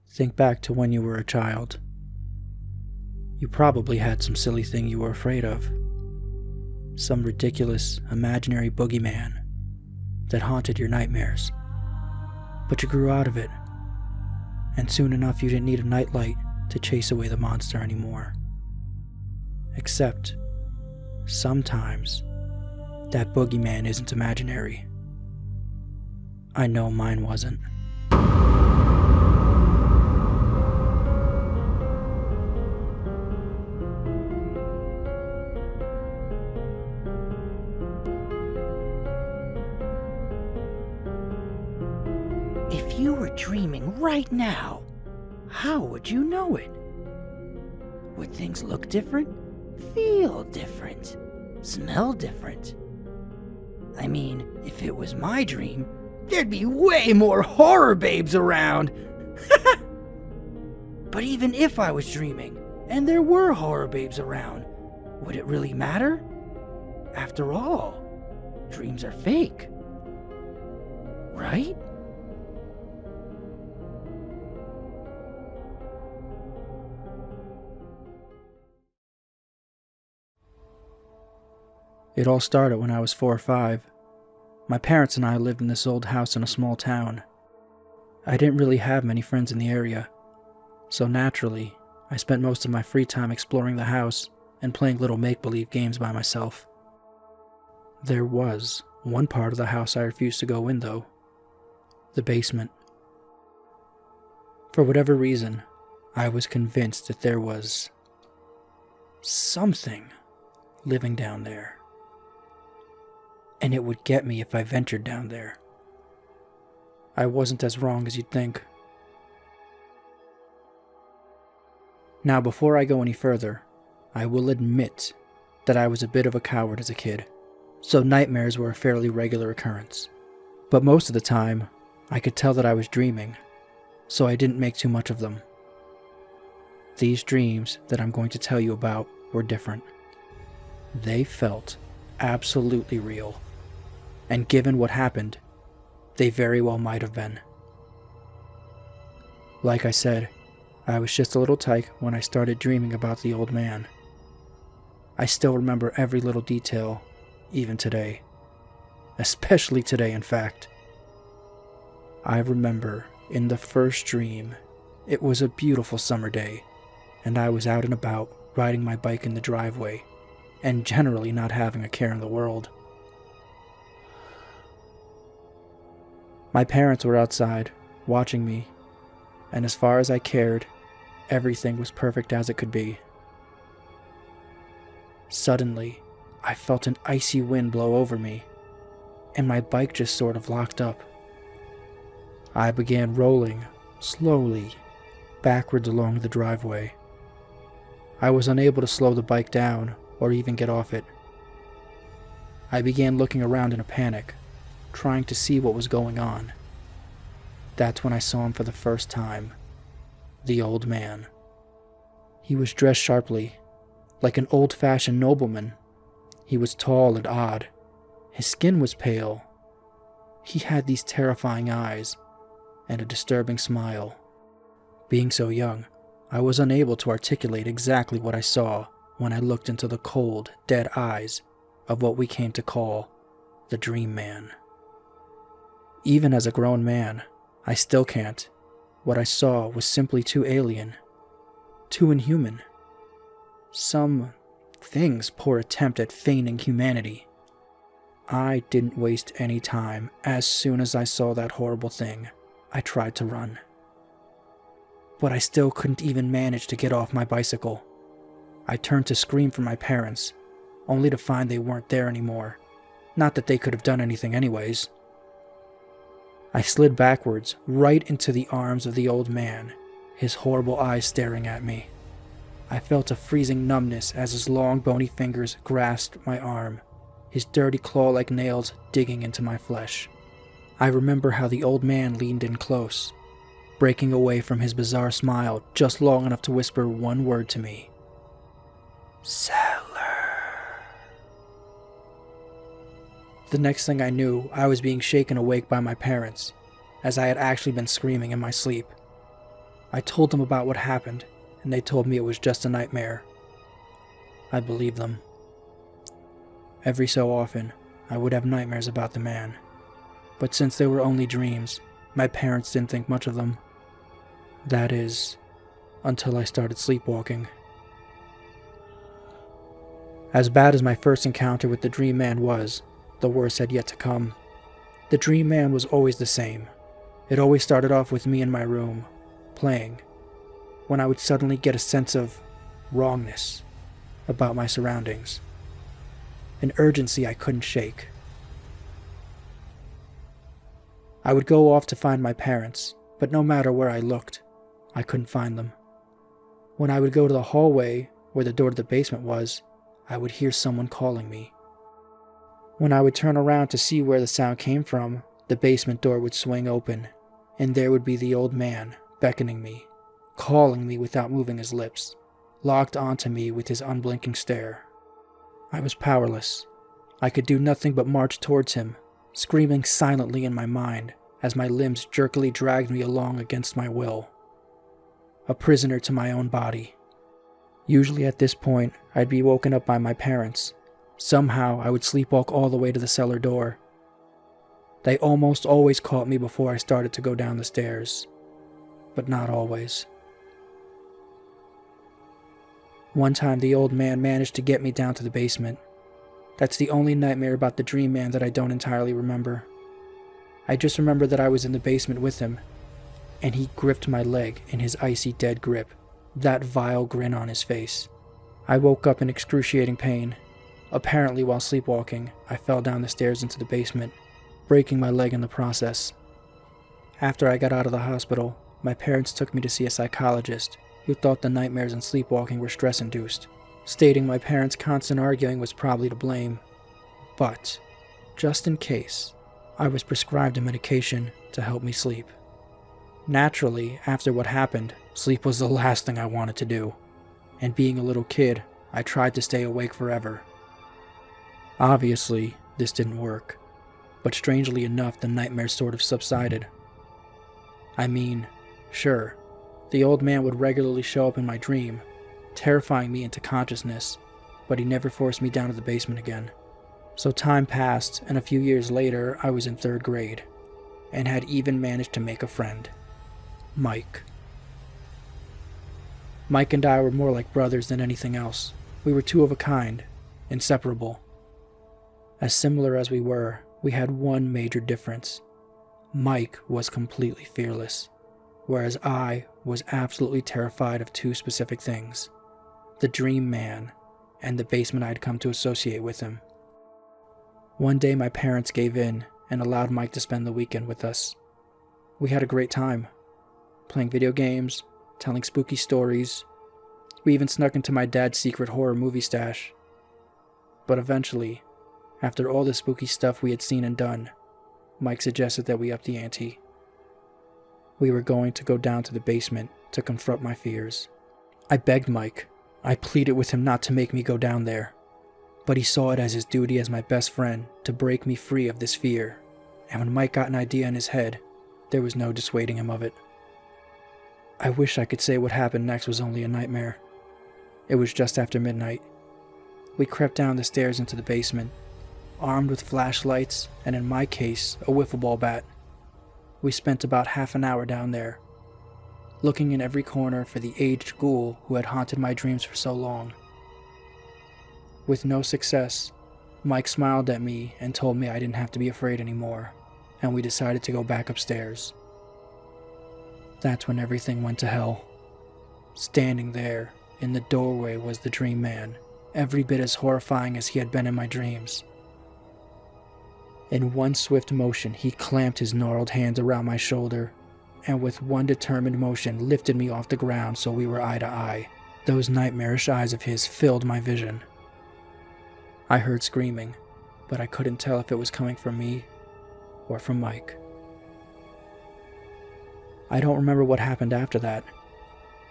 Think back to when you were a child. You probably had some silly thing you were afraid of. Some ridiculous, imaginary boogeyman that haunted your nightmares. But you grew out of it, and soon enough you didn't need a nightlight to chase away the monster anymore. Except, sometimes, that boogeyman isn't imaginary. I know mine wasn't. If you were dreaming right now, how would you know it? Would things look different? Feel different? Smell different? I mean, if it was my dream, there'd be way more horror babes around. But even if I was dreaming, and there were horror babes around, would it really matter? After all, dreams are fake. Right? It all started when I was 4 or 5. My parents and I lived in this old house in a small town. I didn't really have many friends in the area, so naturally, I spent most of my free time exploring the house and playing little make-believe games by myself. There was one part of the house I refused to go in though. The basement. For whatever reason, I was convinced that there was something living down there. And it would get me if I ventured down there. I wasn't as wrong as you'd think. Now, before I go any further, I will admit that I was a bit of a coward as a kid, so nightmares were a fairly regular occurrence. But most of the time, I could tell that I was dreaming, so I didn't make too much of them. These dreams that I'm going to tell you about were different. They felt absolutely real. And given what happened, they very well might have been. Like I said, I was just a little tyke when I started dreaming about the old man. I still remember every little detail, even today. Especially today, in fact. I remember, in the first dream, it was a beautiful summer day, and I was out and about, riding my bike in the driveway, and generally not having a care in the world. My parents were outside, watching me, and as far as I cared, everything was perfect as it could be. Suddenly, I felt an icy wind blow over me, and my bike just sort of locked up. I began rolling, slowly, backwards along the driveway. I was unable to slow the bike down or even get off it. I began looking around in a panic, trying to see what was going on. That's when I saw him for the first time. The old man. He was dressed sharply, like an old-fashioned nobleman. He was tall and odd. His skin was pale. He had these terrifying eyes and a disturbing smile. Being so young, I was unable to articulate exactly what I saw when I looked into the cold, dead eyes of what we came to call the Dream Man. Even as a grown man, I still can't. What I saw was simply too alien, too inhuman. Some thing's poor attempt at feigning humanity. I didn't waste any time. As soon as I saw that horrible thing, I tried to run. But I still couldn't even manage to get off my bicycle. I turned to scream for my parents, only to find they weren't there anymore. Not that they could have done anything anyways. I slid backwards, right into the arms of the old man, his horrible eyes staring at me. I felt a freezing numbness as his long, bony fingers grasped my arm, his dirty claw-like nails digging into my flesh. I remember how the old man leaned in close, breaking away from his bizarre smile just long enough to whisper one word to me. Cellar. The next thing I knew, I was being shaken awake by my parents, as I had actually been screaming in my sleep. I told them about what happened, and they told me it was just a nightmare. I believed them. Every so often, I would have nightmares about the man, but since they were only dreams, my parents didn't think much of them. That is, until I started sleepwalking. As bad as my first encounter with the Dream Man was, the worst had yet to come. The Dream Man was always the same. It always started off with me in my room, playing, when I would suddenly get a sense of wrongness about my surroundings. An urgency I couldn't shake. I would go off to find my parents, but no matter where I looked, I couldn't find them. When I would go to the hallway where the door to the basement was, I would hear someone calling me. When I would turn around to see where the sound came from, the basement door would swing open, and there would be the old man beckoning me, calling me without moving his lips, locked onto me with his unblinking stare. I was powerless. I could do nothing but march towards him, screaming silently in my mind as my limbs jerkily dragged me along against my will. A prisoner to my own body. Usually at this point, I'd be woken up by my parents. Somehow, I would sleepwalk all the way to the cellar door. They almost always caught me before I started to go down the stairs, but not always. One time, the old man managed to get me down to the basement. That's the only nightmare about the Dream Man that I don't entirely remember. I just remember that I was in the basement with him, and he gripped my leg in his icy dead grip, that vile grin on his face. I woke up in excruciating pain. Apparently, while sleepwalking, I fell down the stairs into the basement, breaking my leg in the process. After I got out of the hospital, my parents took me to see a psychologist who thought the nightmares and sleepwalking were stress-induced, stating my parents' constant arguing was probably to blame. But, just in case, I was prescribed a medication to help me sleep. Naturally, after what happened, sleep was the last thing I wanted to do, and being a little kid, I tried to stay awake forever. Obviously, this didn't work, but strangely enough, the nightmares sort of subsided. I mean, sure, the old man would regularly show up in my dream, terrifying me into consciousness, but he never forced me down to the basement again. So time passed, and a few years later, I was in 3rd grade, and had even managed to make a friend. Mike. Mike and I were more like brothers than anything else. We were two of a kind, inseparable. As similar as we were, we had one major difference. Mike was completely fearless, whereas I was absolutely terrified of 2 specific things: the Dream Man and the basement I'd come to associate with him. One day my parents gave in and allowed Mike to spend the weekend with us. We had a great time, playing video games, telling spooky stories. We even snuck into my dad's secret horror movie stash. But eventually, after all the spooky stuff we had seen and done, Mike suggested that we up the ante. We were going to go down to the basement to confront my fears. I begged Mike. I pleaded with him not to make me go down there. But he saw it as his duty as my best friend to break me free of this fear. And when Mike got an idea in his head, there was no dissuading him of it. I wish I could say what happened next was only a nightmare. It was just after midnight. We crept down the stairs into the basement, armed with flashlights and, in my case, a wiffle ball bat. We spent about half an hour down there, looking in every corner for the aged ghoul who had haunted my dreams for so long. With no success, Mike smiled at me and told me I didn't have to be afraid anymore, and we decided to go back upstairs. That's when everything went to hell. Standing there in the doorway was the Dream Man, every bit as horrifying as he had been in my dreams. In one swift motion, he clamped his gnarled hands around my shoulder, and with one determined motion lifted me off the ground so we were eye to eye. Those nightmarish eyes of his filled my vision. I heard screaming, but I couldn't tell if it was coming from me or from Mike. I don't remember what happened after that.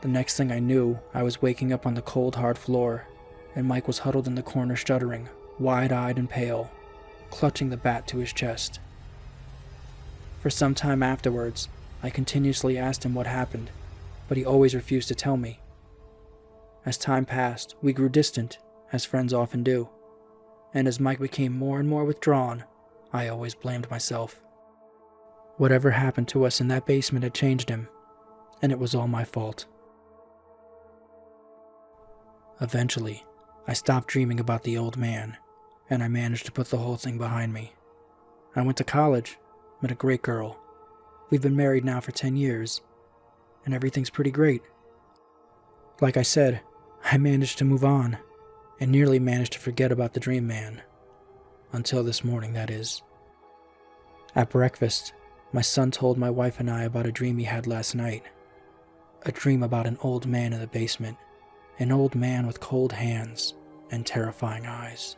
The next thing I knew, I was waking up on the cold, hard floor, and Mike was huddled in the corner shuddering, wide-eyed and pale, clutching the bat to his chest. For some time afterwards, I continuously asked him what happened, but he always refused to tell me. As time passed, we grew distant, as friends often do, and as Mike became more and more withdrawn, I always blamed myself. Whatever happened to us in that basement had changed him, and it was all my fault. Eventually, I stopped dreaming about the old man, and I managed to put the whole thing behind me. I went to college, met a great girl. We've been married now for 10 years, and everything's pretty great. Like I said, I managed to move on, and nearly managed to forget about the dream man. Until this morning, that is. At breakfast, my son told my wife and I about a dream he had last night. A dream about an old man in the basement. An old man with cold hands and terrifying eyes.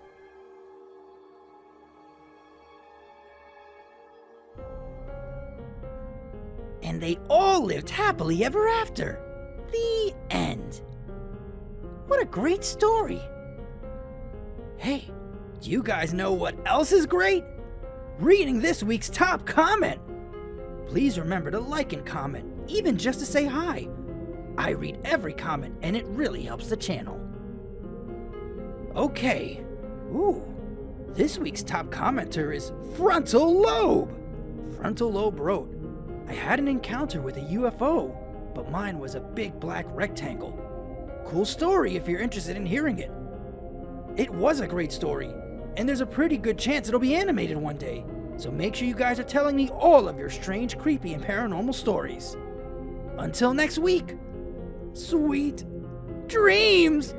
And they all lived happily ever after. The end. What a great story. Hey, do you guys know what else is great? Reading this week's top comment. Please remember to like and comment, even just to say hi. I read every comment and it really helps the channel. Okay. Ooh. This week's top commenter is Frontal Lobe. Frontal Lobe wrote, I had an encounter with a UFO, but mine was a big black rectangle. Cool story if you're interested in hearing it. It was a great story, and there's a pretty good chance it'll be animated one day, so make sure you guys are telling me all of your strange, creepy, and paranormal stories. Until next week, sweet dreams!